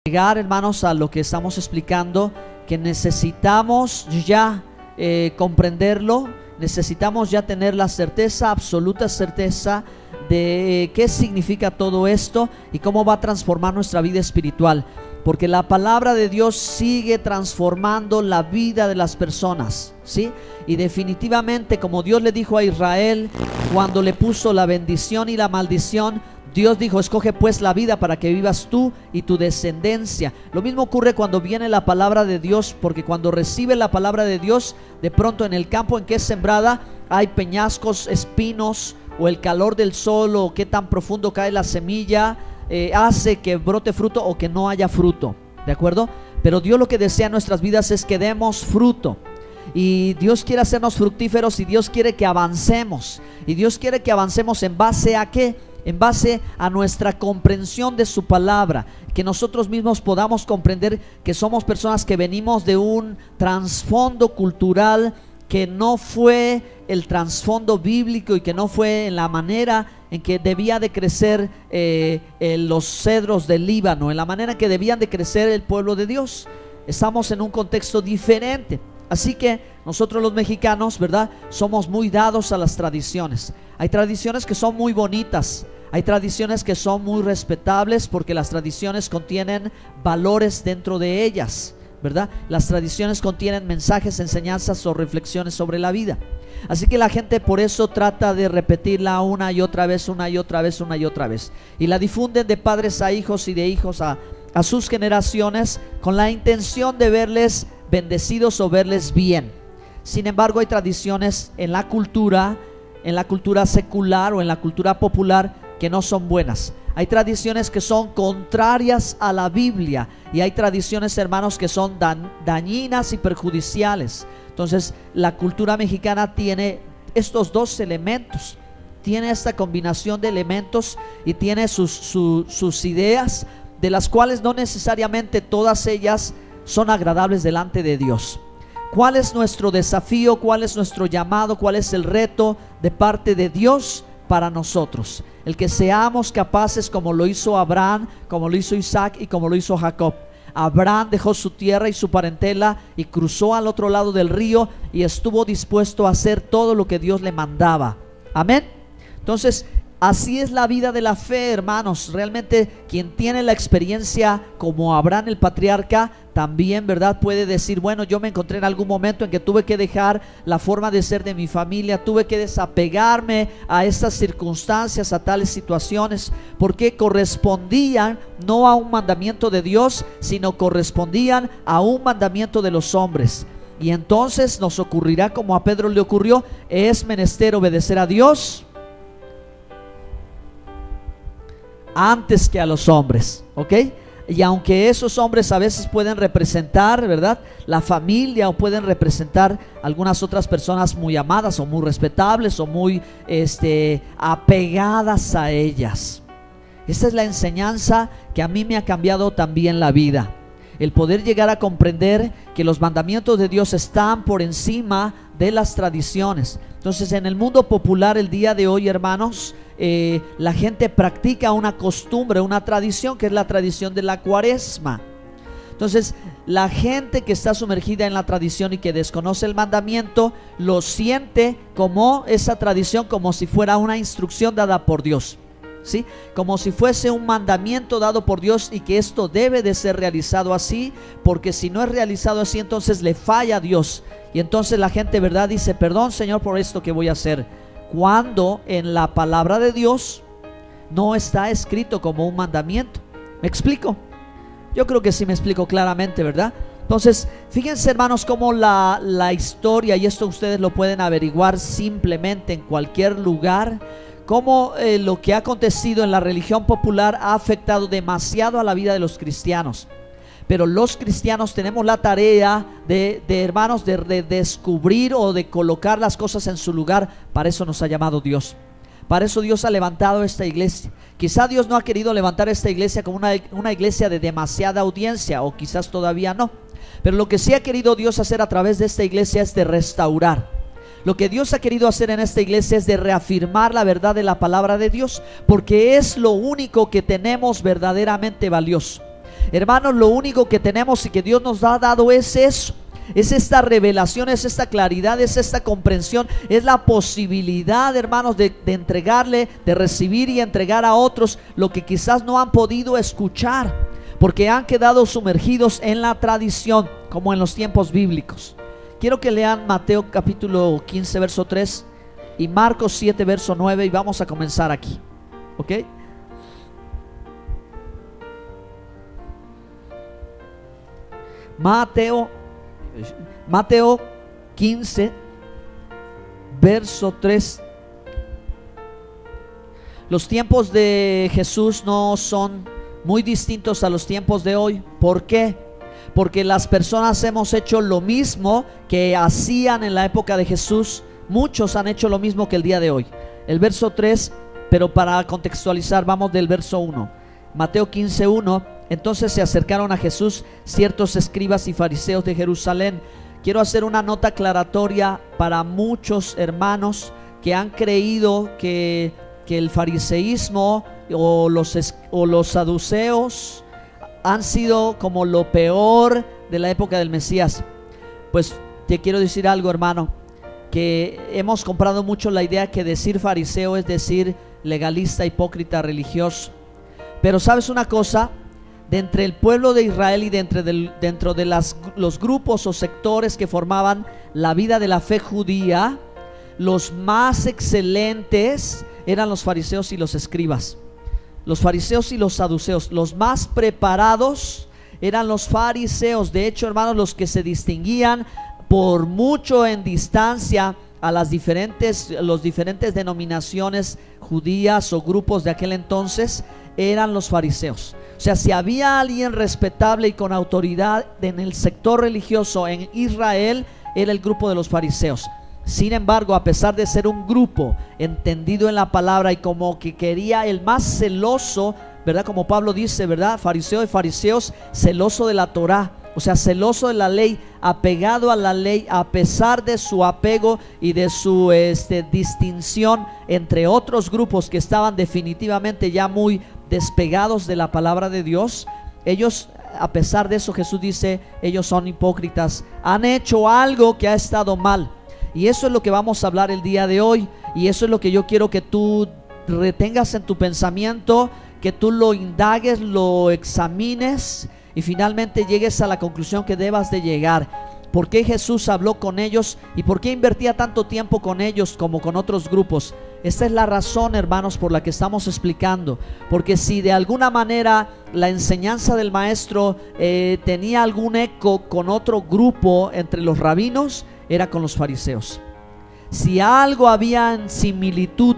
Llegar, hermanos, a lo que estamos explicando, que necesitamos ya comprenderlo, necesitamos ya tener la certeza, absoluta certeza de qué significa todo esto y cómo va a transformar nuestra vida espiritual, porque la palabra de Dios sigue transformando la vida de las personas, ¿sí? Y definitivamente, como Dios le dijo a Israel cuando le puso la bendición y la maldición, Dios dijo: escoge pues la vida para que vivas tú y tu descendencia. Lo mismo ocurre cuando viene la palabra de Dios, porque cuando recibe la palabra de Dios, de pronto en el campo en que es sembrada hay peñascos, espinos, o el calor del sol, o qué tan profundo cae la semilla hace que brote fruto o que no haya fruto, ¿de acuerdo? Pero Dios lo que desea en nuestras vidas es que demos fruto. Y Dios quiere hacernos fructíferos, y Dios quiere que avancemos. Y Dios quiere que avancemos ¿en base a qué? En base a nuestra comprensión de su palabra, que nosotros mismos podamos comprender que somos personas que venimos de un trasfondo cultural que no fue el trasfondo bíblico, y que no fue en la manera en que debía de crecer los cedros del Líbano, en la manera en que debían de crecer el pueblo de Dios. Estamos en un contexto diferente. Así que nosotros los mexicanos, ¿verdad?, somos muy dados a las tradiciones. Hay tradiciones que son muy bonitas, hay tradiciones que son muy respetables, porque las tradiciones contienen valores dentro de ellas, ¿verdad? Las tradiciones contienen mensajes, enseñanzas o reflexiones sobre la vida. Así que la gente por eso trata de repetirla una y otra vez, una y otra vez, una y otra vez. Y la difunden de padres a hijos y de hijos a sus generaciones, con la intención de verles bendecidos o verles bien. Sin embargo, hay tradiciones en la cultura secular o en la cultura popular que no son buenas. Hay tradiciones que son contrarias a la Biblia, y hay tradiciones, hermanos, que son dañinas y perjudiciales. Entonces, la cultura mexicana tiene estos dos elementos, tiene esta combinación de elementos, y tiene sus ideas, de las cuales no necesariamente todas ellas son agradables delante de Dios. ¿Cuál es nuestro desafío? ¿Cuál es nuestro llamado? ¿Cuál es el reto de parte de Dios para nosotros? El que seamos capaces, como lo hizo Abraham, como lo hizo Isaac y como lo hizo Jacob. Abraham dejó su tierra y su parentela y cruzó al otro lado del río, y estuvo dispuesto a hacer todo lo que Dios le mandaba. Amén. Entonces, así es la vida de la fe, hermanos. Realmente quien tiene la experiencia como Abraham, el patriarca, también, ¿verdad?, puede decir: bueno, yo me encontré en algún momento en que tuve que dejar la forma de ser de mi familia, tuve que desapegarme a estas circunstancias, a tales situaciones, porque correspondían no a un mandamiento de Dios, sino correspondían a un mandamiento de los hombres. Y entonces nos ocurrirá como a Pedro le ocurrió: es menester obedecer a Dios antes que a los hombres, ¿ok? Y aunque esos hombres a veces pueden representar, ¿verdad?, la familia, o pueden representar algunas otras personas muy amadas o muy respetables o muy apegadas a ellas. Esta es la enseñanza que a mí me ha cambiado también la vida. El poder llegar a comprender que los mandamientos de Dios están por encima de las tradiciones. Entonces, en el mundo popular el día de hoy, hermanos, la gente practica una costumbre, una tradición, que es la tradición de la Cuaresma. Entonces, la gente que está sumergida en la tradición y que desconoce el mandamiento, lo siente como esa tradición, como si fuera una instrucción dada por Dios, ¿sí? Como si fuese un mandamiento dado por Dios, y que esto debe de ser realizado así, porque si no es realizado así, entonces le falla a Dios. Y entonces la gente, ¿verdad?, dice: perdón, Señor, por esto que voy a hacer, cuando en la palabra de Dios no está escrito como un mandamiento. ¿Me explico? Yo creo que sí me explico claramente, ¿verdad? Entonces, fíjense, hermanos, cómo la historia, y esto ustedes lo pueden averiguar simplemente en cualquier lugar, cómo lo que ha acontecido en la religión popular ha afectado demasiado a la vida de los cristianos. Pero los cristianos tenemos la tarea hermanos, de descubrir o de colocar las cosas en su lugar. Para eso nos ha llamado Dios. Para eso Dios ha levantado esta iglesia. Quizá Dios no ha querido levantar esta iglesia como una iglesia de demasiada audiencia, o quizás todavía no. Pero lo que sí ha querido Dios hacer a través de esta iglesia es de restaurar. Lo que Dios ha querido hacer en esta iglesia es de reafirmar la verdad de la palabra de Dios, porque es lo único que tenemos verdaderamente valioso. Hermanos, lo único que tenemos y que Dios nos ha dado es eso. Es esta revelación, es esta claridad, es esta comprensión, es la posibilidad, hermanos, de entregarle, de recibir y entregar a otros lo que quizás no han podido escuchar, porque han quedado sumergidos en la tradición, como en los tiempos bíblicos. Quiero que lean Mateo capítulo 15, verso 3 y Marcos 7, verso 9, y vamos a comenzar aquí, ¿ok? Mateo 15, verso 3. Los tiempos de Jesús no son muy distintos a los tiempos de hoy. ¿Por qué? Porque las personas hemos hecho lo mismo que hacían en la época de Jesús. Muchos han hecho lo mismo que el día de hoy. El verso 3, pero para contextualizar, vamos del verso 1. Mateo 15, 1. Entonces se acercaron a Jesús ciertos escribas y fariseos de Jerusalén. Quiero hacer una nota aclaratoria para muchos hermanos que han creído que el fariseísmo o los saduceos han sido como lo peor de la época del Mesías. Pues te quiero decir algo, hermano, que hemos comprado mucho la idea que decir fariseo es decir legalista, hipócrita, religioso. Pero ¿sabes una cosa? De entre el pueblo de Israel y dentro de los grupos o sectores que formaban la vida de la fe judía, los más excelentes eran los fariseos y los escribas. Los fariseos y los saduceos, los más preparados eran los fariseos. De hecho, hermanos, los que se distinguían por mucho en distancia a los diferentes denominaciones judías o grupos de aquel entonces eran los fariseos. O sea, si había alguien respetable y con autoridad en el sector religioso en Israel, era el grupo de los fariseos. Sin embargo, a pesar de ser un grupo entendido en la palabra y como que quería el más celoso, ¿verdad? Como Pablo dice, ¿verdad? Fariseo de fariseos, celoso de la Torá. O sea, celoso de la ley, apegado a la ley, a pesar de su apego y de su distinción entre otros grupos que estaban definitivamente ya muy despegados de la palabra de Dios. Ellos, a pesar de eso, Jesús dice, ellos son hipócritas, han hecho algo que ha estado mal. Y eso es lo que vamos a hablar el día de hoy. Y eso es lo que yo quiero que tú retengas en tu pensamiento, que tú lo indagues, lo examines y finalmente llegues a la conclusión que debas de llegar. ¿Por qué Jesús habló con ellos y por qué invertía tanto tiempo con ellos como con otros grupos? Esta es la razón, hermanos, por la que estamos explicando. Porque si de alguna manera la enseñanza del maestro tenía algún eco con otro grupo entre los rabinos, era con los fariseos. Si algo había en similitud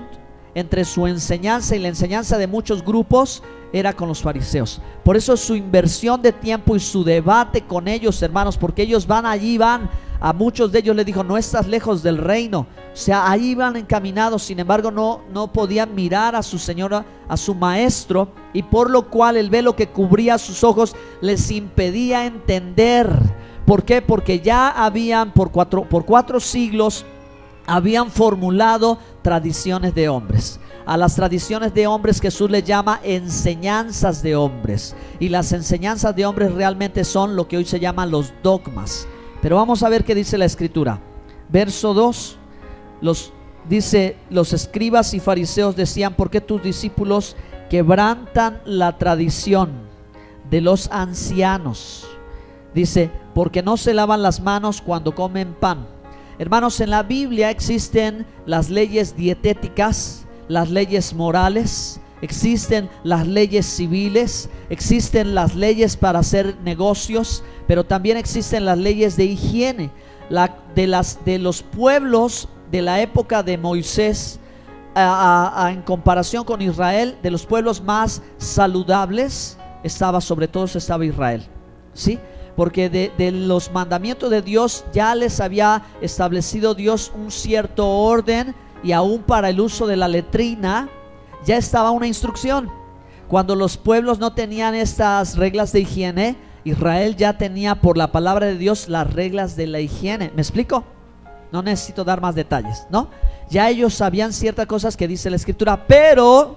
entre su enseñanza y la enseñanza de muchos grupos, era con los fariseos. Por eso su inversión de tiempo y su debate con ellos, hermanos, porque ellos van allí, a muchos de ellos les dijo, no estás lejos del reino. O sea, ahí van encaminados. Sin embargo, no podían mirar a su Señor, a su maestro, y por lo cual el velo que cubría sus ojos les impedía entender. ¿Por qué? Porque ya habían por cuatro siglos habían formulado tradiciones de hombres. A las tradiciones de hombres Jesús les llama enseñanzas de hombres. Y las enseñanzas de hombres realmente son lo que hoy se llaman los dogmas. Pero vamos a ver qué dice la Escritura. Verso 2. Dice, los escribas y fariseos decían, ¿por qué tus discípulos quebrantan la tradición de los ancianos? Dice, porque no se lavan las manos cuando comen pan. Hermanos, en la Biblia existen las leyes dietéticas, las leyes morales, existen las leyes civiles, existen las leyes para hacer negocios, pero también existen las leyes de higiene. De los pueblos de la época de Moisés, en comparación con Israel, de los pueblos más saludables, sobre todo estaba Israel, ¿sí? Porque de los mandamientos de Dios ya les había establecido Dios un cierto orden, y aún para el uso de la letrina ya estaba una instrucción. Cuando los pueblos no tenían estas reglas de higiene, Israel ya tenía por la palabra de Dios las reglas de la higiene. ¿Me explico? No necesito dar más detalles, ¿no? Ya ellos sabían ciertas cosas que dice la Escritura, pero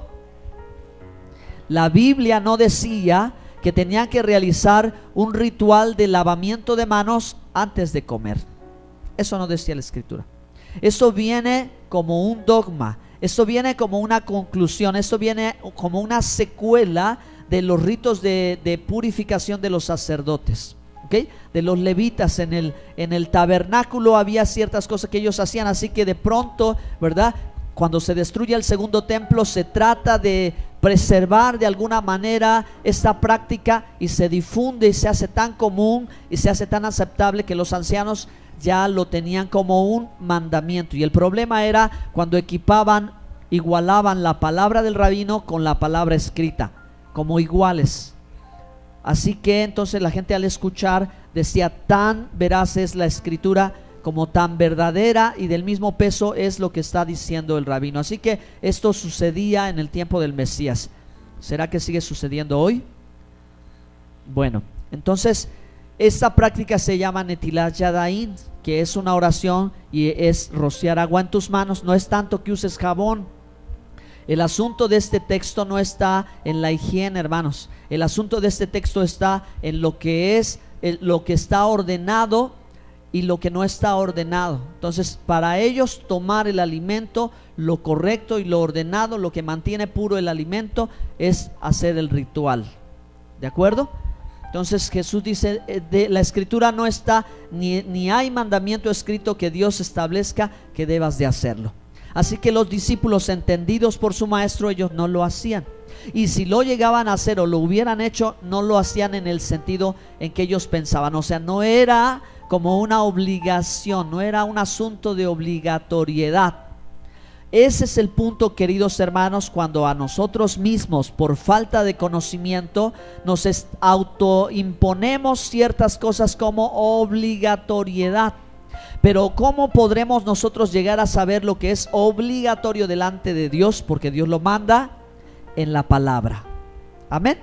la Biblia no decía que tenían que realizar un ritual de lavamiento de manos antes de comer. Eso no decía la Escritura. Eso viene como un dogma, eso viene como una conclusión, eso viene como una secuela de los ritos de purificación de los sacerdotes, ¿okay? De los levitas. En el tabernáculo había ciertas cosas que ellos hacían, así que de pronto, ¿verdad?, cuando se destruye el segundo templo, se trata de preservar de alguna manera esta práctica y se difunde y se hace tan común y se hace tan aceptable que los ancianos ya lo tenían como un mandamiento. Y el problema era cuando igualaban la palabra del rabino con la palabra escrita, como iguales. Así que entonces la gente, al escuchar, decía: tan veraz es la Escritura, como tan verdadera y del mismo peso es lo que está diciendo el rabino. Así que esto sucedía en el tiempo del Mesías. ¿Será que sigue sucediendo hoy? Bueno, entonces esta práctica se llama Netilat Yadayim, que es una oración y es rociar agua en tus manos. No es tanto que uses jabón. El asunto de este texto no está en la higiene, hermanos. El asunto de este texto está en lo que está ordenado y lo que no está ordenado. Entonces, para ellos, tomar el alimento, lo correcto y lo ordenado, lo que mantiene puro el alimento, es hacer el ritual. ¿De acuerdo? Entonces Jesús dice, de la Escritura no está, ni hay mandamiento escrito que Dios establezca que debas de hacerlo. Así que los discípulos, entendidos por su maestro, ellos no lo hacían. Y si lo llegaban a hacer o lo hubieran hecho, no lo hacían en el sentido en que ellos pensaban. O sea, no era como una obligación, no era un asunto de obligatoriedad. Ese es el punto, queridos hermanos, cuando a nosotros mismos, por falta de conocimiento, nos autoimponemos ciertas cosas como obligatoriedad. Pero ¿cómo podremos nosotros llegar a saber lo que es obligatorio delante de Dios? Porque Dios lo manda en la palabra. Amén.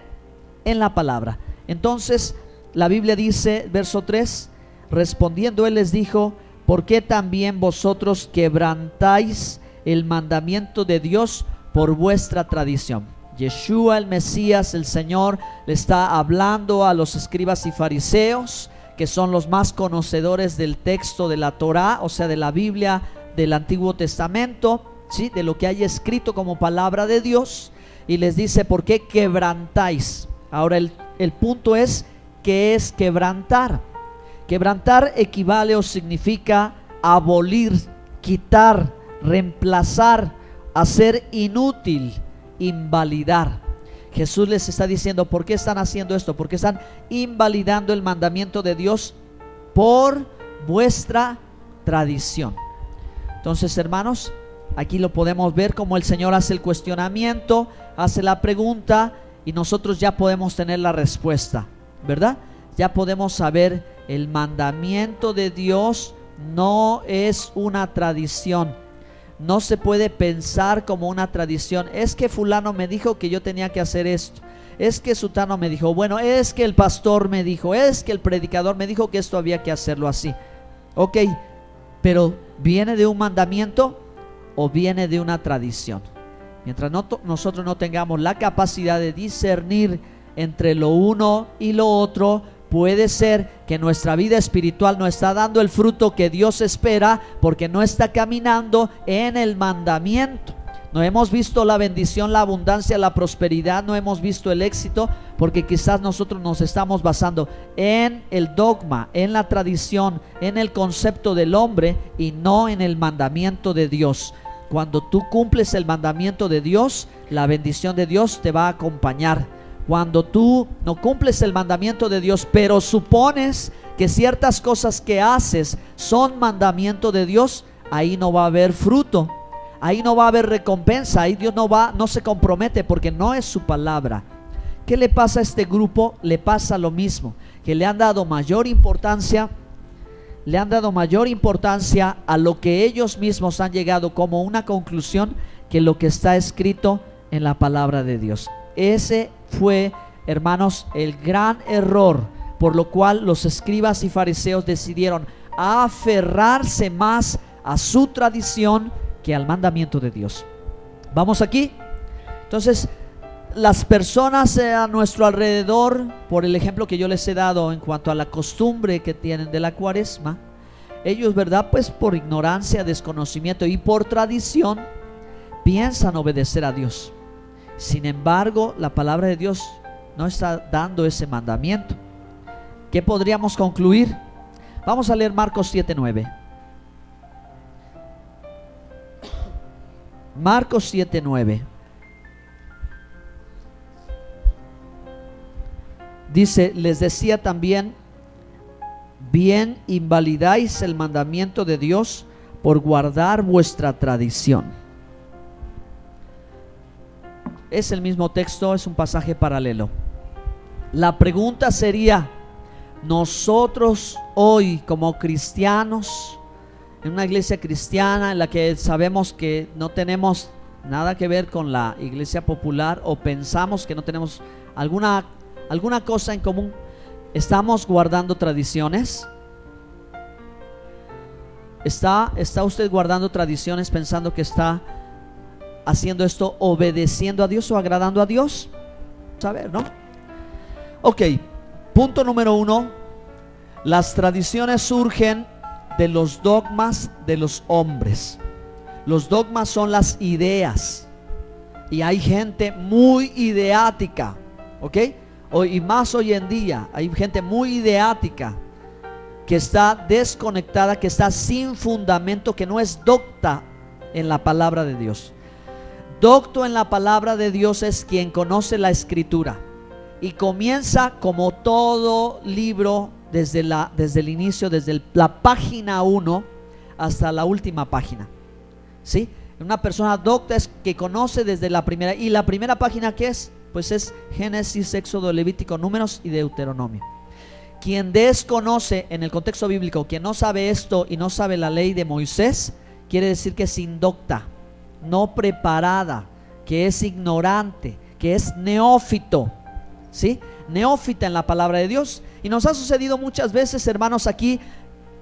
En la palabra. Entonces la Biblia dice, verso 3, respondiendo él les dijo: ¿por qué también vosotros quebrantáis el mandamiento de Dios por vuestra tradición? Yeshua, el Mesías, el Señor, le está hablando a los escribas y fariseos, que son los más conocedores del texto de la Torá, o sea, de la Biblia del Antiguo Testamento, ¿sí?, de lo que hay escrito como palabra de Dios. Y les dice: ¿por qué quebrantáis? Ahora el punto es, ¿qué es quebrantar? Quebrantar equivale o significa abolir, quitar, reemplazar, hacer inútil, invalidar. Jesús les está diciendo: ¿por qué están haciendo esto? Porque están invalidando el mandamiento de Dios por vuestra tradición. Entonces, hermanos, aquí lo podemos ver como el Señor hace el cuestionamiento, hace la pregunta, y nosotros ya podemos tener la respuesta, ¿verdad? Ya podemos saber, el mandamiento de Dios no es una tradición. No se puede pensar como una tradición. Es que fulano me dijo que yo tenía que hacer esto. Es que sutano me dijo, bueno, es que el pastor me dijo, es que el predicador me dijo que esto había que hacerlo así. Ok, pero ¿viene de un mandamiento o viene de una tradición? Mientras nosotros no tengamos la capacidad de discernir entre lo uno y lo otro, puede ser que nuestra vida espiritual no está dando el fruto que Dios espera, porque no está caminando en el mandamiento. No hemos visto la bendición, la abundancia, la prosperidad, no hemos visto el éxito, porque quizás nosotros nos estamos basando en el dogma, en la tradición, en el concepto del hombre y no en el mandamiento de Dios. Cuando tú cumples el mandamiento de Dios, la bendición de Dios te va a acompañar. Cuando tú no cumples el mandamiento de Dios, pero supones que ciertas cosas que haces son mandamiento de Dios, ahí no va a haber fruto, ahí no va a haber recompensa, ahí Dios no se compromete, porque no es su palabra. ¿Qué le pasa a este grupo? Le pasa lo mismo, que le han dado mayor importancia a lo que ellos mismos han llegado como una conclusión, que lo que está escrito en la palabra de Dios. Ese fue, hermanos, el gran error por lo cual los escribas y fariseos decidieron aferrarse más a su tradición que al mandamiento de Dios. ¿Vamos aquí? Entonces, las personas a nuestro alrededor, por el ejemplo que yo les he dado en cuanto a la costumbre que tienen de la cuaresma, ellos, ¿verdad? Pues por ignorancia, desconocimiento y por tradición piensan obedecer a Dios. Sin embargo, la palabra de Dios no está dando ese mandamiento. ¿Qué podríamos concluir? Vamos a leer Marcos 7:9. Marcos 7:9. Dice, les decía también, bien invalidáis el mandamiento de Dios por guardar vuestra tradición. Es el mismo texto, es un pasaje paralelo. La pregunta sería, nosotros hoy como cristianos, en una iglesia cristiana en la que sabemos que no tenemos nada que ver con la iglesia popular, o pensamos que no tenemos alguna cosa en común, ¿estamos guardando tradiciones? ¿Está usted guardando tradiciones pensando que está haciendo esto obedeciendo a Dios o agradando a Dios? A ver, ¿no? Ok, punto número 1. Las tradiciones surgen de los dogmas de los hombres. Los dogmas son las ideas, y hay gente muy ideática, ¿ok? Y más hoy en día hay gente muy ideática que está desconectada, que está sin fundamento, que no es docta en la palabra de Dios. Docto en la palabra de Dios es quien conoce la escritura y comienza, como todo libro, desde el inicio, desde la página 1 hasta la última página, ¿sí? Una persona docta es que conoce desde la primera. ¿Y la primera página qué es? Pues es Génesis, Éxodo, Levítico, Números y Deuteronomio. Quien desconoce en el contexto bíblico, quien no sabe esto y no sabe la ley de Moisés, quiere decir que es indocta, no preparada, que es ignorante, que es neófito, ¿sí? Neófita en la palabra de Dios. Y nos ha sucedido muchas veces, hermanos, aquí,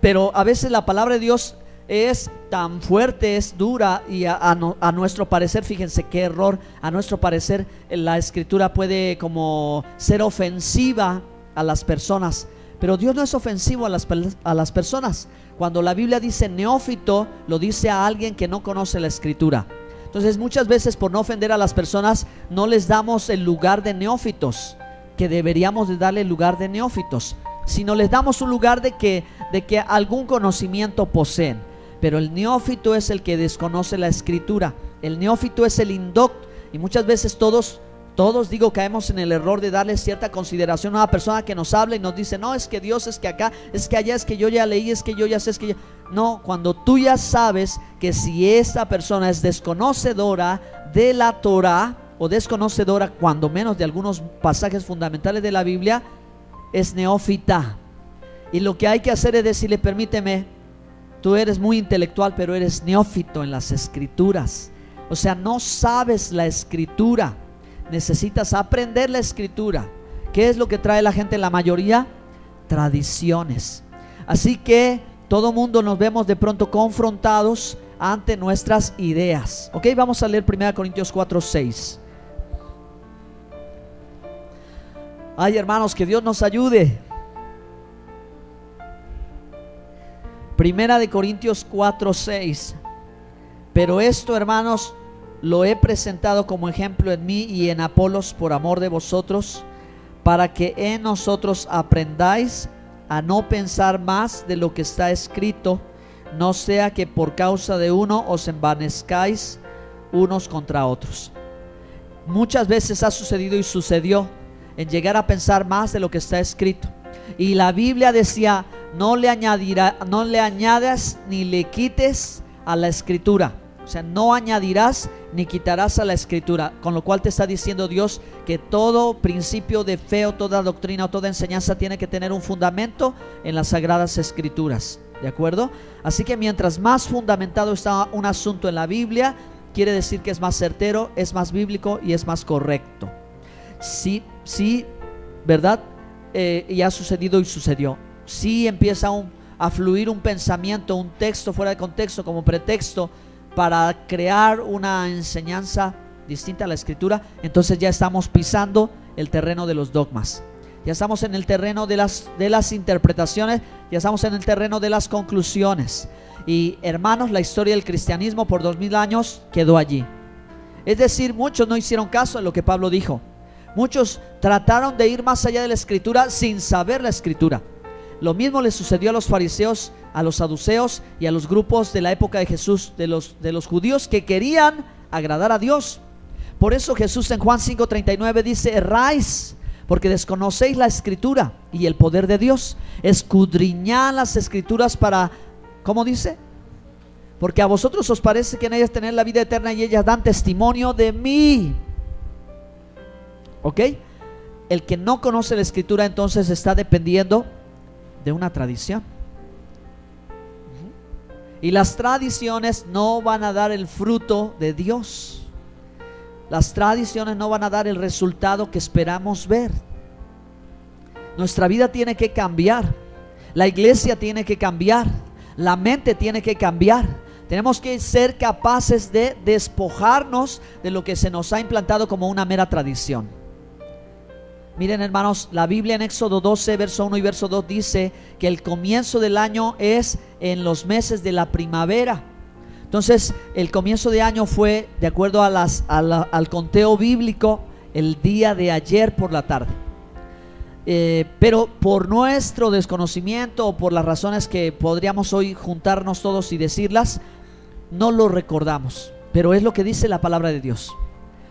pero a veces la palabra de Dios es tan fuerte, es dura, y a nuestro parecer, fíjense qué error, a nuestro parecer la escritura puede como ser ofensiva a las personas, pero Dios no es ofensivo a las personas. Cuando la Biblia dice neófito, lo dice a alguien que no conoce la escritura. Entonces muchas veces, por no ofender a las personas, no les damos el lugar de neófitos, que deberíamos de darle el lugar de neófitos, sino les damos un lugar de que algún conocimiento poseen. Pero el neófito es el que desconoce la escritura. El neófito es el indocto. Y muchas veces todos digo, caemos en el error de darle cierta consideración a una persona que nos habla y nos dice, no, es que Dios, es que acá, es que allá, es que yo ya leí, es que yo ya sé, es que yo... No, cuando tú ya sabes que si esta persona es desconocedora de la Torah, o desconocedora cuando menos de algunos pasajes fundamentales de la Biblia, es neófita. Y lo que hay que hacer es decirle, permíteme, tú eres muy intelectual, pero eres neófito en las escrituras. O sea, no sabes la escritura. Necesitas aprender la escritura. ¿Qué es lo que trae la gente, la mayoría? Tradiciones. Así que todo mundo nos vemos de pronto confrontados ante nuestras ideas. Ok, vamos a leer 1 Corintios 4:6. Ay, hermanos, que Dios nos ayude. 1 Corintios 4:6. Pero esto, hermanos, lo he presentado como ejemplo en mí y en Apolos por amor de vosotros, para que en nosotros aprendáis a no pensar más de lo que está escrito, no sea que por causa de uno os envanezcáis unos contra otros. Muchas veces ha sucedido y sucedió en llegar a pensar más de lo que está escrito. Y la Biblia decía, no le añadas ni le quites a la escritura. O sea, no añadirás ni quitarás a la escritura. Con lo cual te está diciendo Dios que todo principio de fe, o toda doctrina, o toda enseñanza tiene que tener un fundamento en las sagradas escrituras. ¿De acuerdo? Así que mientras más fundamentado está un asunto en la Biblia, quiere decir que es más certero, es más bíblico y es más correcto. Sí, ¿verdad? Y ha sucedido y sucedió. Sí empieza a fluir un pensamiento, un texto fuera de contexto como pretexto para crear una enseñanza distinta a la Escritura, entonces ya estamos pisando el terreno de los dogmas. Ya estamos en el terreno de las interpretaciones, ya estamos en el terreno de las conclusiones. Y hermanos, la historia del cristianismo por 2000 años quedó allí. Es decir, muchos no hicieron caso de lo que Pablo dijo. Muchos trataron de ir más allá de la Escritura sin saber la Escritura. Lo mismo le sucedió a los fariseos, a los saduceos y a los grupos de la época de Jesús, de los judíos que querían agradar a Dios. Por eso Jesús en Juan 5:39 dice: erráis, porque desconocéis la Escritura y el poder de Dios. Escudriñad las Escrituras para, ¿cómo dice? Porque a vosotros os parece que en ellas tenéis la vida eterna y ellas dan testimonio de mí. ¿Ok? El que no conoce la Escritura entonces está dependiendo de una tradición. Y las tradiciones no van a dar el fruto de Dios. Las tradiciones no van a dar el resultado que esperamos ver. Nuestra vida tiene que cambiar. La iglesia tiene que cambiar. La mente tiene que cambiar. Tenemos que ser capaces de despojarnos de lo que se nos ha implantado como una mera tradición. Miren, hermanos, la Biblia en Éxodo 12, verso 1 y verso 2 dice que el comienzo del año es en los meses de la primavera. Entonces, el comienzo de año fue, de acuerdo al conteo bíblico, el día de ayer por la tarde. Pero por nuestro desconocimiento o por las razones que podríamos hoy juntarnos todos y decirlas, no lo recordamos. Pero es lo que dice la palabra de Dios.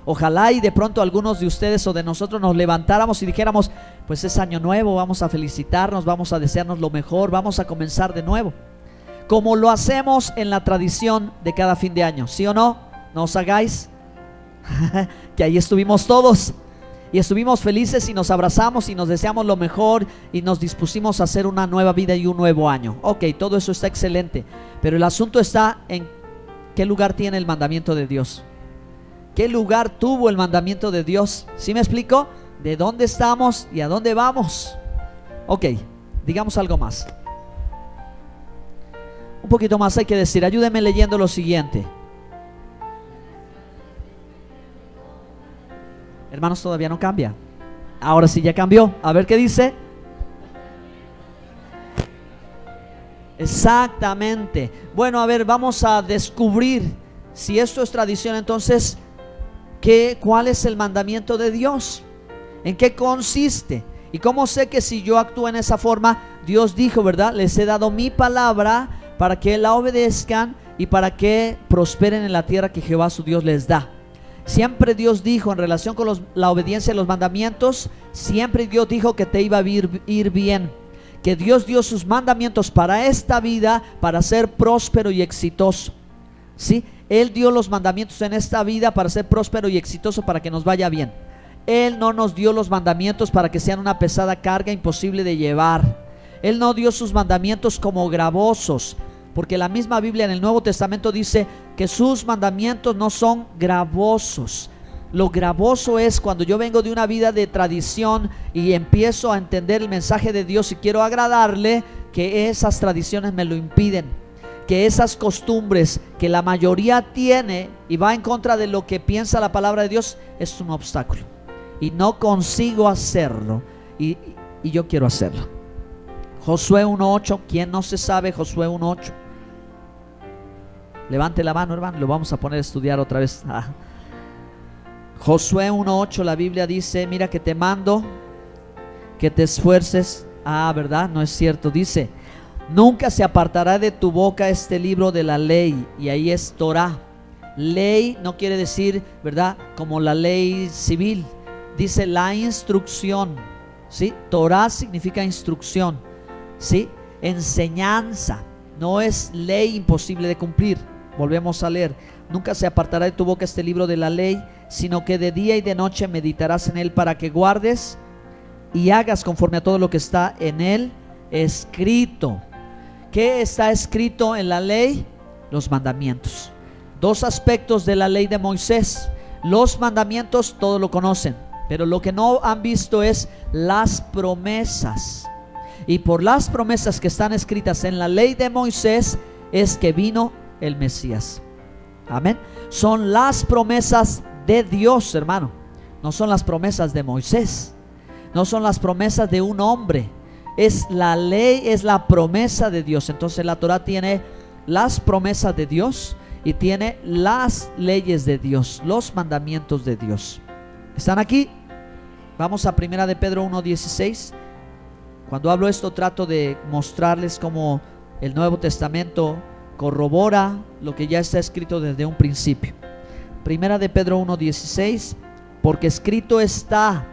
Ojalá y de pronto algunos de ustedes o de nosotros nos levantáramos y dijéramos: pues es año nuevo, vamos a felicitarnos, vamos a desearnos lo mejor, vamos a comenzar de nuevo, como lo hacemos en la tradición de cada fin de año. ¿Sí o no? No os hagáis que ahí estuvimos todos y estuvimos felices y nos abrazamos y nos deseamos lo mejor y nos dispusimos a hacer una nueva vida y un nuevo año. Ok, todo eso está excelente, pero el asunto está en qué lugar tiene el mandamiento de Dios. ¿Qué lugar tuvo el mandamiento de Dios? ¿Sí me explico? ¿De dónde estamos y a dónde vamos? Ok, digamos algo más. Un poquito más hay que decir. Ayúdenme leyendo lo siguiente. Hermanos, todavía no cambia. Ahora sí ya cambió. A ver qué dice. Exactamente. Bueno, a ver, vamos a descubrir si esto es tradición. Entonces, ¿cuál es el mandamiento de Dios? ¿En qué consiste? ¿Y cómo sé que si yo actúo en esa forma? Dios dijo, ¿verdad? Les he dado mi palabra para que la obedezcan y para que prosperen en la tierra que Jehová su Dios les da. Siempre Dios dijo en relación con la obediencia a los mandamientos, siempre Dios dijo que te iba a ir bien, que Dios dio sus mandamientos para esta vida, para ser próspero y exitoso. ¿Sí? Él dio los mandamientos en esta vida para ser próspero y exitoso, para que nos vaya bien. Él no nos dio los mandamientos para que sean una pesada carga imposible de llevar. Él no dio sus mandamientos como gravosos, porque la misma Biblia en el Nuevo Testamento dice que sus mandamientos no son gravosos. Lo gravoso es cuando yo vengo de una vida de tradición y empiezo a entender el mensaje de Dios y quiero agradarle, que esas tradiciones me lo impiden, que esas costumbres que la mayoría tiene y va en contra de lo que piensa la palabra de Dios, es un obstáculo y no consigo hacerlo, y yo quiero hacerlo. Josué 1:8. ¿Quién no se sabe Josué 1:8? Levante la mano, hermano, lo vamos a poner a estudiar otra vez. Josué 1:8, la Biblia dice: mira que te mando que te esfuerces. ¿Verdad? No es cierto. Dice: nunca se apartará de tu boca este libro de la ley. Y ahí es Torah. Ley no quiere decir, ¿verdad?, como la ley civil. Dice la instrucción, ¿sí? Torah significa instrucción, ¿sí? Enseñanza. No es ley imposible de cumplir. Volvemos a leer: nunca se apartará de tu boca este libro de la ley, sino que de día y de noche meditarás en él, para que guardes y hagas conforme a todo lo que está en él escrito. ¿Qué está escrito en la ley? Los mandamientos. Dos aspectos de la ley de Moisés. Los mandamientos todos lo conocen, pero lo que no han visto es las promesas. Y por las promesas que están escritas en la ley de Moisés es que vino el Mesías. Amén. Son las promesas de Dios, hermano. No son las promesas de Moisés, no son las promesas de un hombre. Es la ley, es la promesa de Dios. Entonces la Torah tiene las promesas de Dios y tiene las leyes de Dios, los mandamientos de Dios. ¿Están aquí? Vamos a 1 de Pedro 1:16. Cuando hablo esto trato de mostrarles cómo el Nuevo Testamento corrobora lo que ya está escrito desde un principio. 1 de Pedro 1:16, porque escrito está: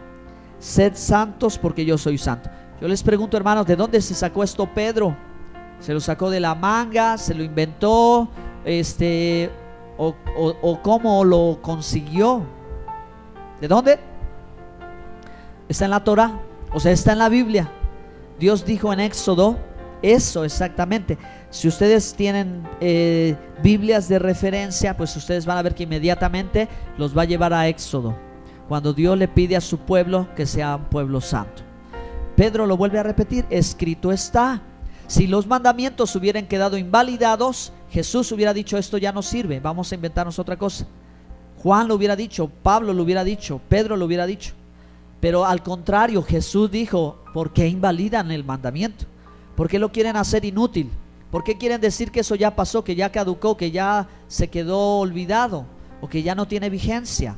sed santos porque yo soy santo. Yo les pregunto, hermanos, ¿de dónde se sacó esto Pedro? ¿Se lo sacó de la manga? ¿Se lo inventó? ¿O cómo lo consiguió? ¿De dónde? Está en la Torah, o sea, está en la Biblia. Dios dijo en Éxodo eso exactamente. Si ustedes tienen Biblias de referencia, pues ustedes van a ver que inmediatamente los va a llevar a Éxodo, cuando Dios le pide a su pueblo que sea un pueblo santo. Pedro lo vuelve a repetir: escrito está. Si los mandamientos hubieran quedado invalidados, Jesús hubiera dicho: esto ya no sirve, vamos a inventarnos otra cosa. Juan lo hubiera dicho, Pablo lo hubiera dicho, Pedro lo hubiera dicho. Pero al contrario, Jesús dijo: ¿por qué invalidan el mandamiento? ¿Por qué lo quieren hacer inútil? ¿Por qué quieren decir que eso ya pasó, que ya caducó, que ya se quedó olvidado o que ya no tiene vigencia?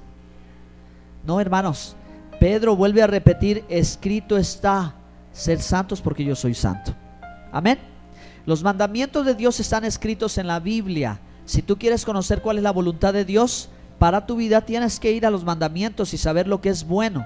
No, hermanos, Pedro vuelve a repetir: escrito está, sed santos porque yo soy santo. Amén. Los mandamientos de Dios están escritos en la Biblia. Si tú quieres conocer cuál es la voluntad de Dios para tu vida, tienes que ir a los mandamientos y saber lo que es bueno.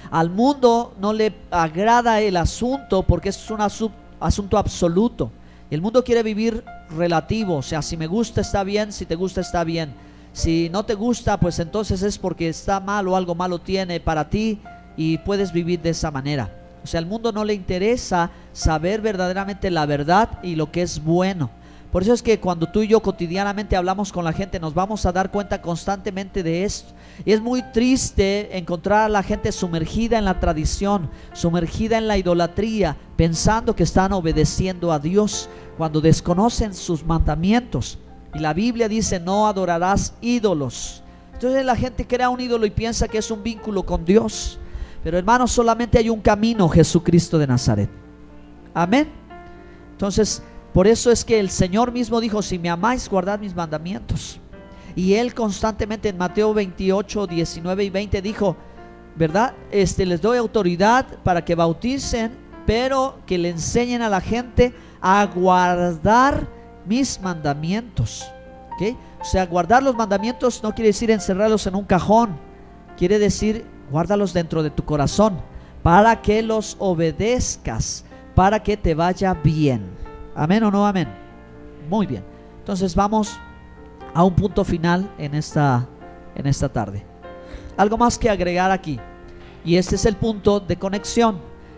Al mundo no le agrada el asunto porque es un asunto absoluto. El mundo quiere vivir relativo, o sea, si me gusta está bien, si te gusta está bien. Si no te gusta, pues entonces es porque está mal o algo malo tiene para ti y puedes vivir de esa manera. O sea, al mundo no le interesa saber verdaderamente la verdad y lo que es bueno. Por eso es que cuando tú y yo cotidianamente hablamos con la gente, nos vamos a dar cuenta constantemente de esto. Y es muy triste encontrar a la gente sumergida en la tradición, sumergida en la idolatría, pensando que están obedeciendo a Dios cuando desconocen sus mandamientos. Y la Biblia dice: no adorarás ídolos. Entonces la gente crea un ídolo y piensa que es un vínculo con Dios. Pero hermanos, solamente hay un camino: Jesucristo de Nazaret. Amén. Entonces, por eso es que el Señor mismo dijo: si me amáis, guardad mis mandamientos. Y Él constantemente en Mateo 28, 19 y 20 dijo, ¿verdad? Les doy autoridad para que bauticen, pero que le enseñen a la gente a guardar mis mandamientos. ¿Okay? O sea, guardar los mandamientos no quiere decir encerrarlos en un cajón. Quiere decir guárdalos dentro de tu corazón para que los obedezcas, para que te vaya bien. ¿Amén o no amén? Muy bien. Entonces vamos a un punto final en esta tarde. Algo más que agregar aquí, y este es el punto de conexión,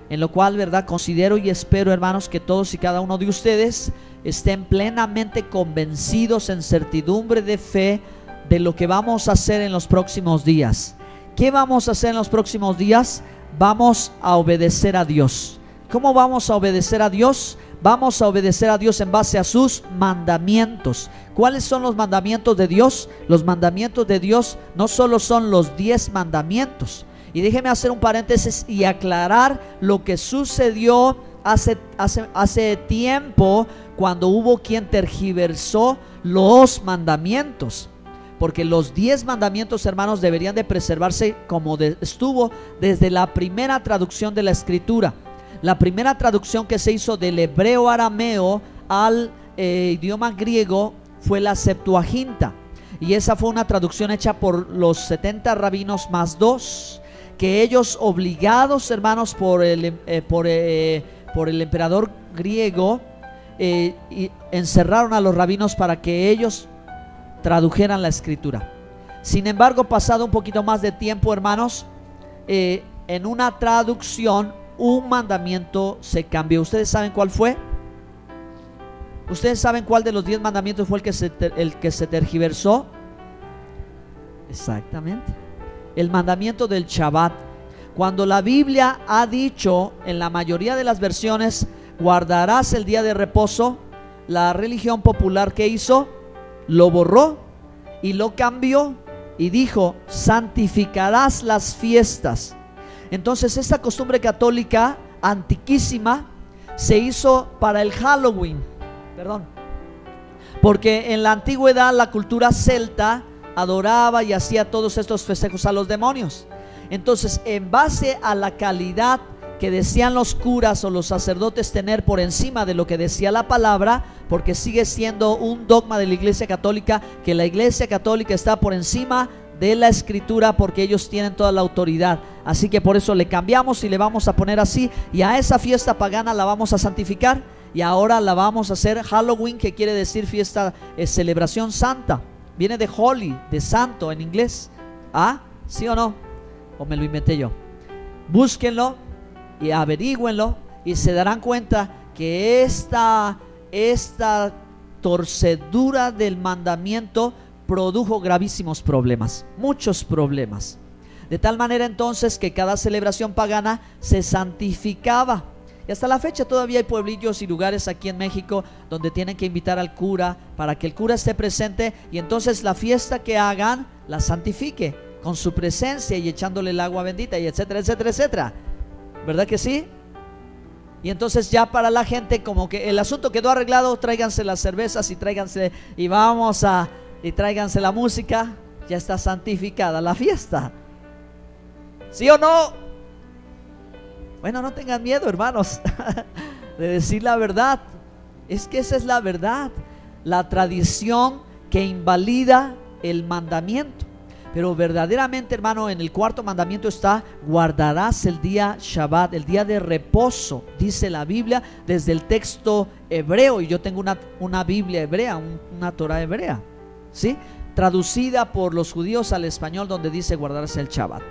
en lo cual, ¿verdad?, considero y espero, hermanos, que todos y cada uno de ustedes estén plenamente convencidos, en certidumbre de fe, de lo que vamos a hacer en los próximos días. ¿Qué vamos a hacer en los próximos días? Vamos a obedecer a Dios. ¿Cómo vamos a obedecer a Dios? Vamos a obedecer a Dios en base a sus mandamientos. ¿Cuáles son los mandamientos de Dios? Los mandamientos de Dios no solo son los 10 mandamientos. Y déjeme hacer un paréntesis y aclarar lo que sucedió hace tiempo, cuando hubo quien tergiversó los mandamientos. Porque los 10 mandamientos, hermanos, deberían de preservarse como estuvo desde la primera traducción de la Escritura. La primera traducción que se hizo del hebreo arameo al idioma griego fue la Septuaginta. Y esa fue una traducción hecha por los 70 rabinos más 2, que ellos, obligados, hermanos, por el emperador griego, y encerraron a los rabinos para que ellos tradujeran la Escritura. Sin embargo, pasado un poquito más de tiempo, hermanos, en una traducción un mandamiento se cambió. ¿Ustedes saben cuál fue? ¿Ustedes saben cuál de los 10 mandamientos fue el que se tergiversó? Exactamente, el mandamiento del Shabbat. Cuando la Biblia ha dicho en la mayoría de las versiones: guardarás el día de reposo, la religión popular, ¿qué hizo? Lo borró y lo cambió y dijo: santificarás las fiestas. Entonces esta costumbre católica antiquísima se hizo para el Halloween, porque en la antigüedad la cultura celta adoraba y hacía todos estos festejos a los demonios. Entonces, en base a la calidad que decían los curas o los sacerdotes tener por encima de lo que decía la palabra, porque sigue siendo un dogma de la Iglesia Católica, que la Iglesia Católica está por encima de la Escritura, porque ellos tienen toda la autoridad. Así que por eso le cambiamos y le vamos a poner así, y a esa fiesta pagana la vamos a santificar, y ahora la vamos a hacer Halloween, que quiere decir fiesta, celebración santa. Viene de holy, de santo en inglés. ¿Ah? ¿Sí o no? ¿O me lo inventé yo? Búsquenlo y averigüenlo, y se darán cuenta que esta torcedura del mandamiento produjo gravísimos problemas, muchos problemas, de tal manera entonces que cada celebración pagana se santificaba. Y hasta la fecha todavía hay pueblillos y lugares aquí en México donde tienen que invitar al cura para que el cura esté presente, y entonces la fiesta que hagan la santifique con su presencia y echándole el agua bendita y etcétera, etcétera, etcétera. ¿Verdad que sí? Y entonces ya para la gente como que el asunto quedó arreglado. Tráiganse las cervezas y tráiganse y tráiganse la música. Ya está santificada la fiesta. ¿Sí o no? Bueno, no tengan miedo, hermanos, de decir la verdad. Es que esa es la verdad. La tradición que invalida el mandamiento. Pero verdaderamente, hermano, en el cuarto mandamiento está: guardarás el día Shabbat, el día de reposo, dice la Biblia desde el texto hebreo. Y yo tengo una Biblia hebrea, una Torah hebrea, ¿sí? Traducida por los judíos al español, donde dice guardarás el Shabbat.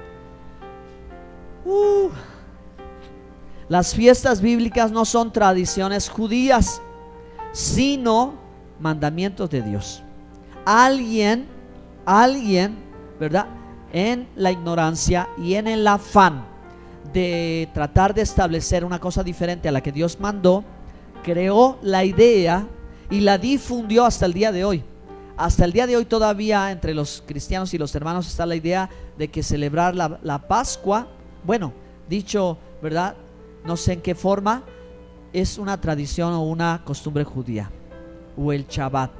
Las fiestas bíblicas no son tradiciones judías, sino mandamientos de Dios. Alguien, ¿verdad?, en la ignorancia y en el afán de tratar de establecer una cosa diferente a la que Dios mandó, creó la idea y la difundió hasta el día de hoy. Hasta el día de hoy todavía entre los cristianos y los hermanos está la idea de que celebrar la Pascua, bueno, dicho, ¿verdad?, no sé en qué forma, es una tradición o una costumbre judía. O el Shabbat.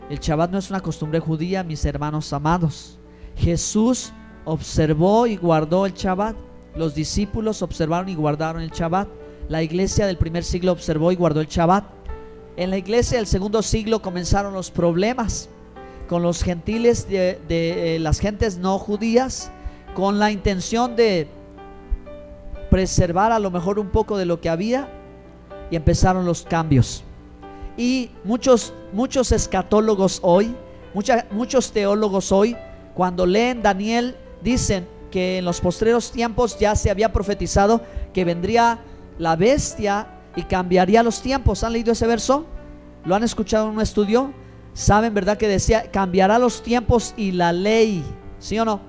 El Shabbat no es una costumbre judía, mis hermanos amados. Jesús observó y guardó el Shabbat. Los discípulos observaron y guardaron el Shabbat. La iglesia del primer siglo observó y guardó el Shabbat. En la iglesia del segundo siglo comenzaron los problemas con los gentiles de las gentes no judías, con la intención de preservar a lo mejor un poco de lo que había, y empezaron los cambios. Y muchos escatólogos hoy, muchos teólogos hoy, cuando leen Daniel, dicen que en los postreros tiempos ya se había profetizado que vendría la bestia y cambiaría los tiempos. ¿Han leído ese verso? ¿Lo han escuchado en un estudio? ¿Saben, verdad, que decía cambiará los tiempos y la ley? ¿Sí o no?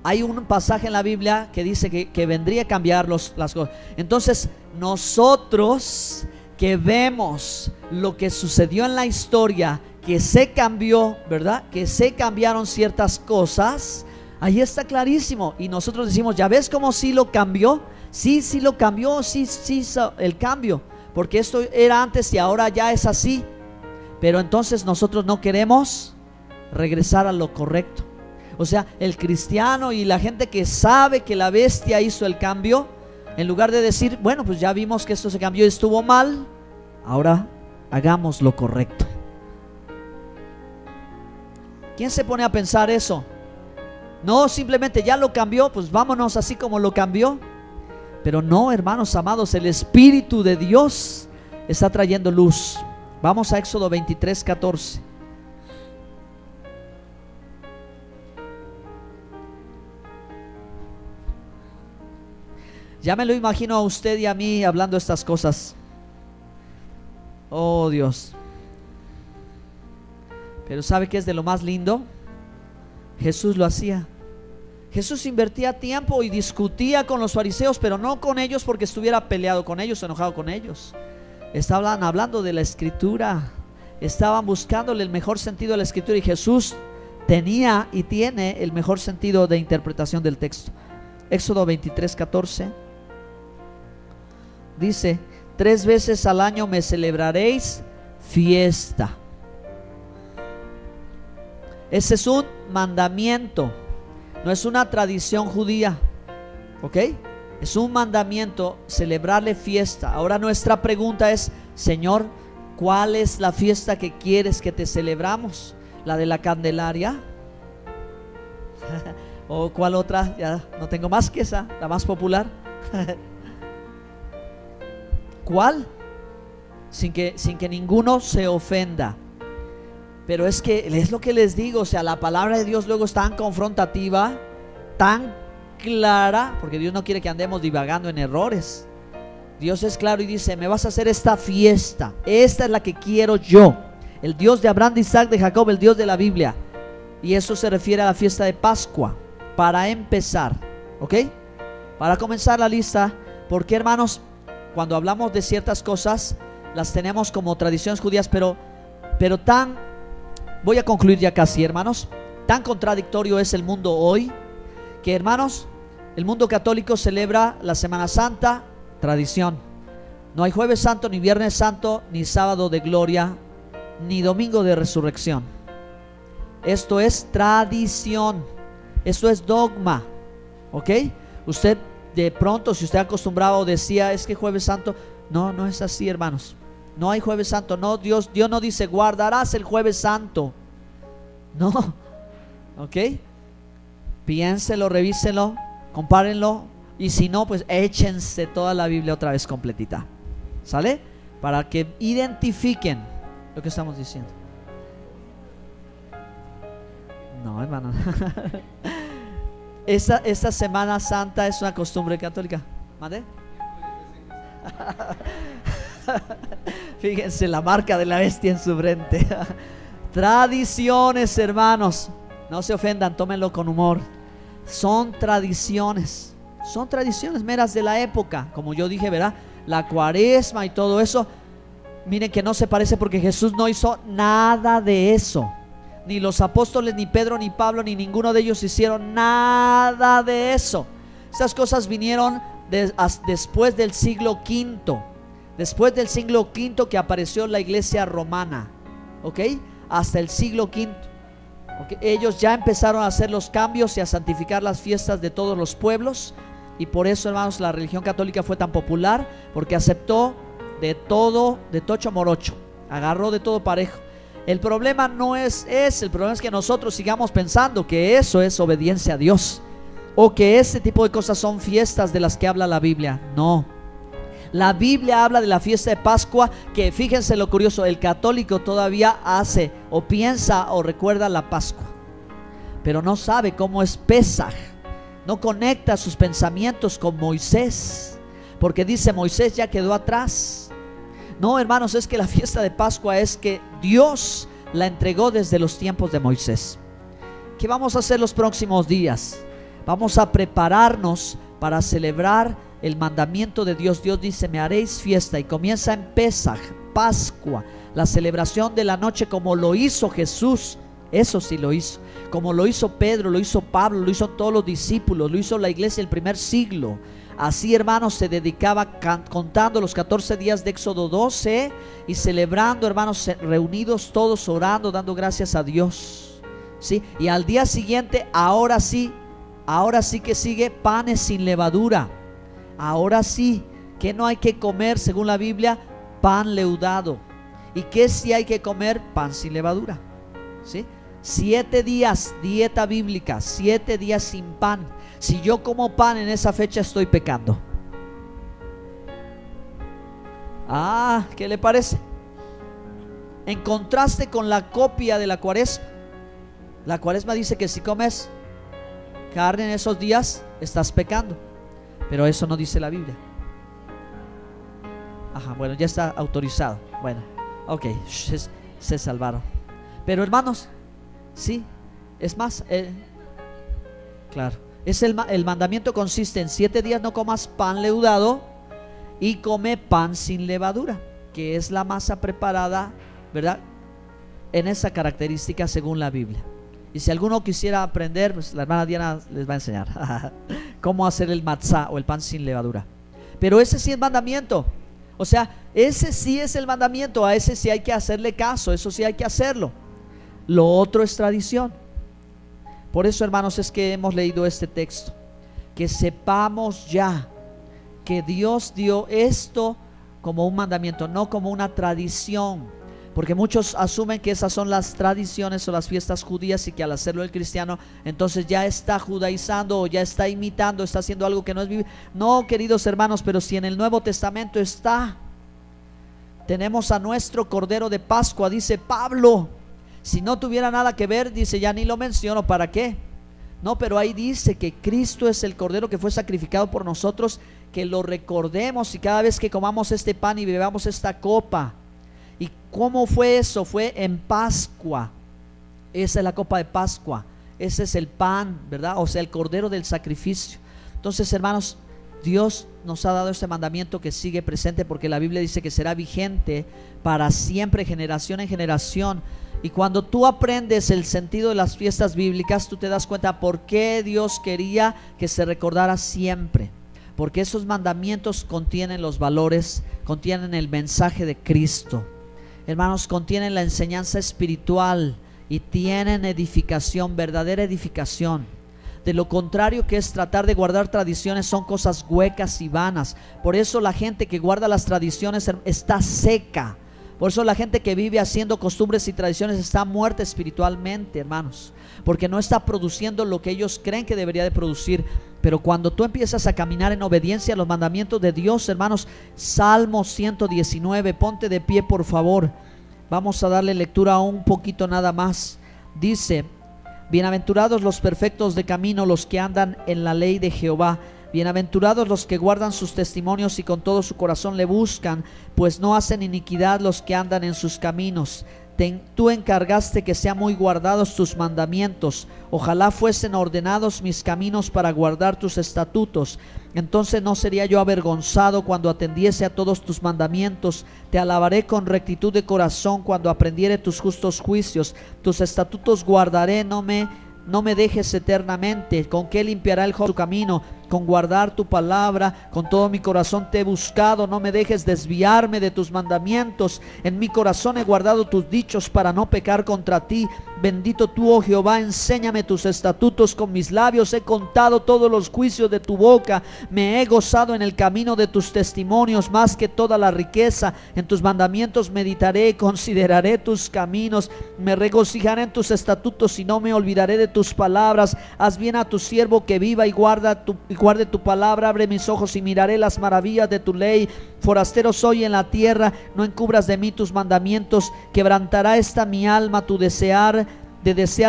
Hay un pasaje en la Biblia que dice que vendría a cambiar las cosas. Entonces nosotros que vemos lo que sucedió en la historia, que se cambió, ¿verdad?, que se cambiaron ciertas cosas, ahí está clarísimo. Y nosotros decimos: ¿ya ves cómo sí lo cambió? Sí lo cambió, sí hizo el cambio, porque esto era antes y ahora ya es así. Pero entonces nosotros no queremos regresar a lo correcto. O sea, el cristiano y la gente que sabe que la bestia hizo el cambio, en lugar de decir: bueno, pues ya vimos que esto se cambió y estuvo mal, ahora hagamos lo correcto. ¿Quién se pone a pensar eso? No, simplemente ya lo cambió, pues vámonos así como lo cambió. Pero no, hermanos amados, el Espíritu de Dios está trayendo luz. Vamos a Éxodo 23:14. Ya me lo imagino a usted y a mí hablando estas cosas. Oh, Dios. Pero ¿sabe qué es de lo más lindo? Jesús lo hacía. Jesús invertía tiempo y discutía con los fariseos, pero no con ellos porque estuviera peleado con ellos o enojado con ellos. Estaban hablando de la Escritura, estaban buscándole el mejor sentido de la Escritura, y Jesús tenía y tiene el mejor sentido de interpretación del texto. Éxodo 23:14 dice: 3 veces al año me celebraréis fiesta. Ese es un mandamiento, no es una tradición judía, ¿ok? Es un mandamiento celebrarle fiesta. Ahora nuestra pregunta es: Señor, ¿cuál es la fiesta que quieres que te celebramos? ¿La de la Candelaria? ¿O cuál otra? Ya no tengo más que esa, la más popular. ¿Cuál? Sin que ninguno se ofenda. Pero es lo que les digo, o sea, la palabra de Dios luego es tan confrontativa, tan clara, porque Dios no quiere que andemos divagando en errores. Dios es claro y dice: me vas a hacer esta fiesta, esta es la que quiero yo, el Dios de Abraham, de Isaac, de Jacob, el Dios de la Biblia. Y eso se refiere a la fiesta de Pascua. Para empezar, ¿ok? Para comenzar la lista, porque hermanos, cuando hablamos de ciertas cosas, las tenemos como tradiciones judías, pero voy a concluir ya casi, hermanos. Tan contradictorio es el mundo hoy, que hermanos, el mundo católico celebra la Semana Santa, tradición. No hay Jueves Santo, ni Viernes Santo, ni Sábado de Gloria, ni Domingo de Resurrección. Esto es tradición, esto es dogma, ¿ok? Usted de pronto, si usted acostumbrado decía: es que Jueves Santo, no es así, hermanos. No hay Jueves Santo, no, Dios no dice guardarás el Jueves Santo, no, ¿ok? Piénselo, revíselo, compárenlo, y si no, pues échense toda la Biblia otra vez completita, ¿sale? Para que identifiquen lo que estamos diciendo. No, hermano. Esta Semana Santa es una costumbre católica. ¿Mande? Fíjense la marca de la bestia en su frente. Tradiciones, hermanos. No se ofendan, tómenlo con humor. Son tradiciones meras de la época. Como yo dije, ¿verdad? La Cuaresma y todo eso. Miren que no se parece, porque Jesús no hizo nada de eso. Ni los apóstoles, ni Pedro, ni Pablo, ni ninguno de ellos hicieron nada de eso. Estas cosas vinieron después del siglo V. Después del siglo V que apareció la iglesia romana, ¿ok? Hasta el siglo V, ¿okay? Ellos ya empezaron a hacer los cambios y a santificar las fiestas de todos los pueblos. Y por eso, hermanos, la religión católica fue tan popular, porque aceptó de todo, de tocho morocho, agarró de todo parejo. El problema no es ese, el problema es que nosotros sigamos pensando que eso es obediencia a Dios, o que ese tipo de cosas son fiestas de las que habla la Biblia. No, la Biblia habla de la fiesta de Pascua, que fíjense lo curioso, el católico todavía hace o piensa o recuerda la Pascua, pero no sabe cómo es Pesaj, no conecta sus pensamientos con Moisés, porque dice: Moisés ya quedó atrás. No, hermanos, es que la fiesta de Pascua es que Dios la entregó desde los tiempos de Moisés. ¿Qué vamos a hacer los próximos días? Vamos a prepararnos para celebrar el mandamiento de Dios. Dios dice: me haréis fiesta, y comienza en Pesaj, Pascua, la celebración de la noche, como lo hizo Jesús. Eso sí lo hizo, como lo hizo Pedro, lo hizo Pablo, lo hizo todos los discípulos, lo hizo la iglesia del primer siglo. Así, hermanos, se dedicaba contando los 14 días de Éxodo 12 y celebrando, hermanos, reunidos todos, orando, dando gracias a Dios, ¿sí? Y al día siguiente, ahora sí que sigue panes sin levadura. Ahora sí que no hay que comer, según la Biblia, pan leudado. ¿Y qué sí hay que comer? Pan sin levadura, ¿sí? 7 días, dieta bíblica, 7 días sin pan. Si yo como pan en esa fecha, estoy pecando. ¿Qué le parece? En contraste con la copia de la Cuaresma. La Cuaresma dice que si comes carne en esos días, estás pecando. Pero eso no dice la Biblia. Bueno, ya está autorizado. Bueno, ok, se salvaron. Pero hermanos, sí, es más, claro, el mandamiento consiste en 7 días no comas pan leudado, y come pan sin levadura, que es la masa preparada, ¿verdad?, en esa característica según la Biblia. Y si alguno quisiera aprender, pues la hermana Diana les va a enseñar cómo hacer el matzá o el pan sin levadura. Pero ese sí es mandamiento. O sea, ese sí es el mandamiento. A ese sí hay que hacerle caso. Eso sí hay que hacerlo. Lo otro es tradición. Por eso, hermanos, es que hemos leído este texto. Que sepamos ya que Dios dio esto como un mandamiento, no como una tradición. Porque muchos asumen que esas son las tradiciones o las fiestas judías y que al hacerlo el cristiano, entonces ya está judaizando o ya está imitando, está haciendo algo que no es bíblico. No, queridos hermanos, pero si en el Nuevo Testamento está, tenemos a nuestro Cordero de Pascua, dice Pablo. Si no tuviera nada que ver, dice, ya ni lo menciono, ¿para qué? No, pero ahí dice que Cristo es el Cordero que fue sacrificado por nosotros, que lo recordemos y cada vez que comamos este pan y bebamos esta copa. ¿Y cómo fue eso? Fue en Pascua. Esa es la copa de Pascua. Ese es el pan, ¿verdad? O sea, el Cordero del sacrificio. Entonces, hermanos, Dios nos ha dado este mandamiento que sigue presente, porque la Biblia dice que será vigente para siempre, generación en generación. Y cuando tú aprendes el sentido de las fiestas bíblicas, tú te das cuenta por qué Dios quería que se recordara siempre. Porque esos mandamientos contienen los valores, contienen el mensaje de Cristo. Hermanos, contienen la enseñanza espiritual y tienen edificación, verdadera edificación. De lo contrario, que es tratar de guardar tradiciones, son cosas huecas y vanas. Por eso la gente que guarda las tradiciones está seca. Por eso la gente que vive haciendo costumbres y tradiciones está muerta espiritualmente, hermanos, porque no está produciendo lo que ellos creen que debería de producir. Pero cuando tú empiezas a caminar en obediencia a los mandamientos de Dios, hermanos, Salmo 119, ponte de pie por favor. Vamos a darle lectura un poquito nada más. Dice: bienaventurados los perfectos de camino, los que andan en la ley de Jehová. Bienaventurados los que guardan sus testimonios y con todo su corazón le buscan, pues no hacen iniquidad los que andan en sus caminos. Tú encargaste que sean muy guardados tus mandamientos. Ojalá fuesen ordenados mis caminos para guardar tus estatutos. Entonces no sería yo avergonzado cuando atendiese a todos tus mandamientos. Te alabaré con rectitud de corazón cuando aprendiere tus justos juicios. Tus estatutos guardaré, no me dejes eternamente. ¿Con qué limpiará el joven su camino? Con guardar tu palabra. Con todo mi corazón te he buscado, no me dejes desviarme de tus mandamientos. En mi corazón he guardado tus dichos para no pecar contra ti. Bendito tú, oh Jehová, enséñame tus estatutos. Con mis labios he contado todos los juicios de tu boca. Me he gozado en el camino de tus testimonios más que toda la riqueza. En tus mandamientos meditaré, consideraré tus caminos. Me regocijaré en tus estatutos y no me olvidaré de tus palabras. Haz bien a tu siervo que viva y guarde tu palabra. Abre mis ojos y miraré las maravillas de tu ley. Forastero soy en la tierra, no encubras de mí tus mandamientos. Quebrantará esta mi alma tu desear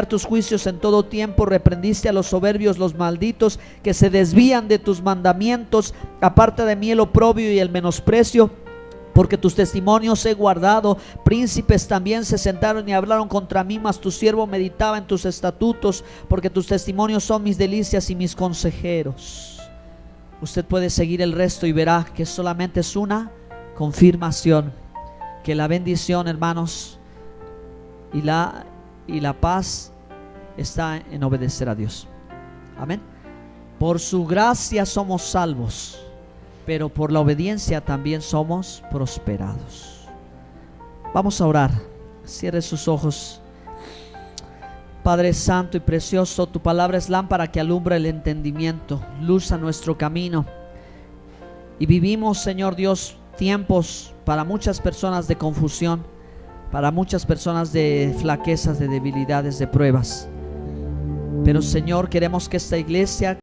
tus juicios en todo tiempo. Reprendiste a los soberbios, los malditos, que se desvían de tus mandamientos. Aparta de mí el oprobio y el menosprecio, porque tus testimonios he guardado. Príncipes también se sentaron y hablaron contra mí, mas tu siervo meditaba en tus estatutos, porque tus testimonios son mis delicias y mis consejeros. Usted puede seguir el resto y verá que solamente es una confirmación, que la bendición, hermanos, y la paz está en obedecer a Dios. Amén. Por su gracia somos salvos, pero por la obediencia también somos prosperados. Vamos a orar. Cierre sus ojos. Padre santo y precioso, tu palabra es lámpara que alumbra el entendimiento, luz a nuestro camino. Y vivimos, Señor Dios, tiempos para muchas personas de confusión, para muchas personas de flaquezas, de debilidades, de pruebas. Pero, Señor, queremos que esta iglesia